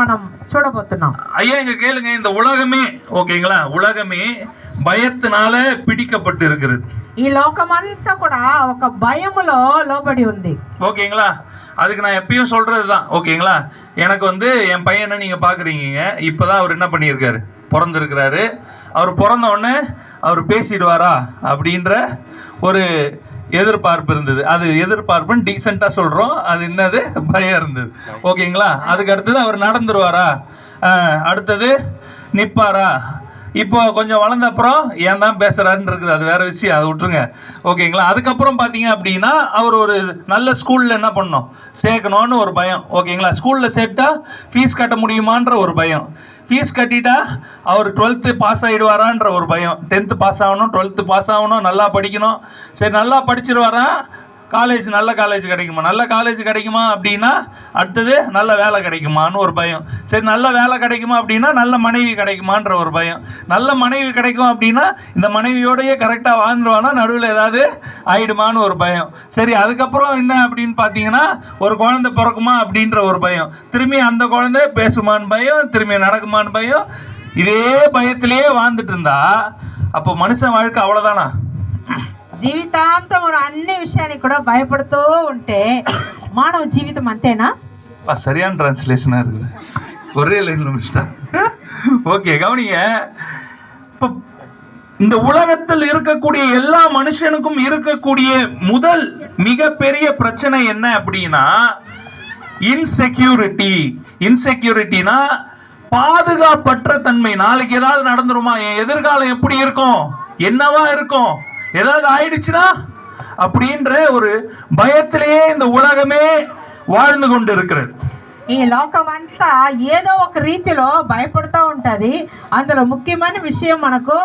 మనం చూడబోతున్నాం. ஐயா இங்க கேளுங்க, இந்த உலகமே ஓகேங்களா, உலகமே భయத்தினால பிடிக்கப்பட்டு இருக்கிறது. ఈ లోకమంతా కూడా ఒక భయములో లోబడి ఉంది. ஓகேங்களா, அதுக்கு நான் எப்பயும் சொல்றதுதான். ஓகேங்களா, எனக்கு வந்து என் பையனை நீங்க பாக்குறீங்க, இப்பதான் அவர் என்ன பண்ணியிருக்காரு, பிறந்திருக்கிறாரு. அவர் பிறந்த உடனே அவர் பேசிடுவாரா அப்படின்ற ஒரு எதிர்பார்ப்பு இருந்தது. அது எதிர்பார்ப்புன்னு டீசெண்டா சொல்றோம், அது என்னது பயம் இருந்தது. ஓகேங்களா, அதுக்கு அடுத்தது அவர் நடந்துருவாரா, அடுத்தது நிப்பாரா. இப்போ கொஞ்சம் வளர்ந்த அப்புறம் ஏன் தான் பேசுறாருன்னு இருக்குது, அது வேற விஷயம், அதை விட்டுருங்க. ஓகேங்களா, அதுக்கப்புறம் பார்த்தீங்க அப்படின்னா அவர் ஒரு நல்ல ஸ்கூல்ல என்ன பண்ணணும், சேர்க்கணும்னு ஒரு பயம். ஓகேங்களா, ஸ்கூல்ல சேர்த்தா ஃபீஸ் கட்ட முடியுமான்ற ஒரு பயம். ஃபீஸ் கட்டிட்டா அவர் 12th பாஸ் ஆகிடுவாரான்ற ஒரு பயம். 10th பாஸ் ஆகணும், 12th பாஸ் ஆகணும், நல்லா படிக்கணும். சரி, நல்லா படிச்சிருவாரா, காலேஜ் நல்ல காலேஜ் கிடைக்குமா, நல்ல காலேஜ் கிடைக்குமா அப்படின்னா அடுத்தது நல்ல வேலை கிடைக்குமான்னு ஒரு பயம். சரி, நல்ல வேலை கிடைக்குமா அப்படின்னா நல்ல மனைவி கிடைக்குமான்ற ஒரு பயம். நல்ல மனைவி கிடைக்கும் அப்படின்னா இந்த மனைவியோடயே கரெக்டாக வாழ்ந்துருவானா, நடுவில் ஏதாவது ஆயிடுமான்னு ஒரு பயம். சரி, அதுக்கப்புறம் என்ன அப்படின்னு பார்த்தீங்கன்னா ஒரு குழந்தை பிறக்குமா அப்படின்ற ஒரு பயம். திரும்பி அந்த குழந்தை பேசுமான்னு பயம், திரும்பி நடக்குமான்னு பயம். இதே பயத்திலேயே வாழ்ந்துட்டு இருந்தா அப்போ மனுஷன் வாழ்க்கை அவ்வளோதானா? జీవితాంతం అన్ని విషయానికి కూడా భయపడుతూ ఉంటే మానవ జీవితం అంతేనా? சரியான டிரான்ஸ்லேஷனா இருக்குது, ஒரே லைன்ல முடிச்சிட்டேன். ஓகே, கவனிங்க. இப்போ இந்த உலகத்தில் இருக்கக்கூடிய எல்லா மனுஷனுக்கும் இருக்கக்கூடிய முதல் மிகப்பெரிய பிரச்சனை என்ன அப்படின்னா இன்செக்யூரிட்டி. இன்செக்யூரிட்டினா பாதுகாப்பற்ற தன்மை. நாளைக்கு ஏதாவது நடந்துருமா, என் எதிர்காலம் எப்படி இருக்கும், என்னவா இருக்கும், ஏதாவது ஆயிடுச்சுன்னா அப்படின்ற ஒரு பயத்திலேயே இந்த உலகமே வாழ்ந்து கொண்டு இருக்கிறது. ఈ లోకమంతా ఏదో ఒక రీతిలో భయపడుతూ ఉంటది. అందులో ముఖ్యమైన విషయం మనకు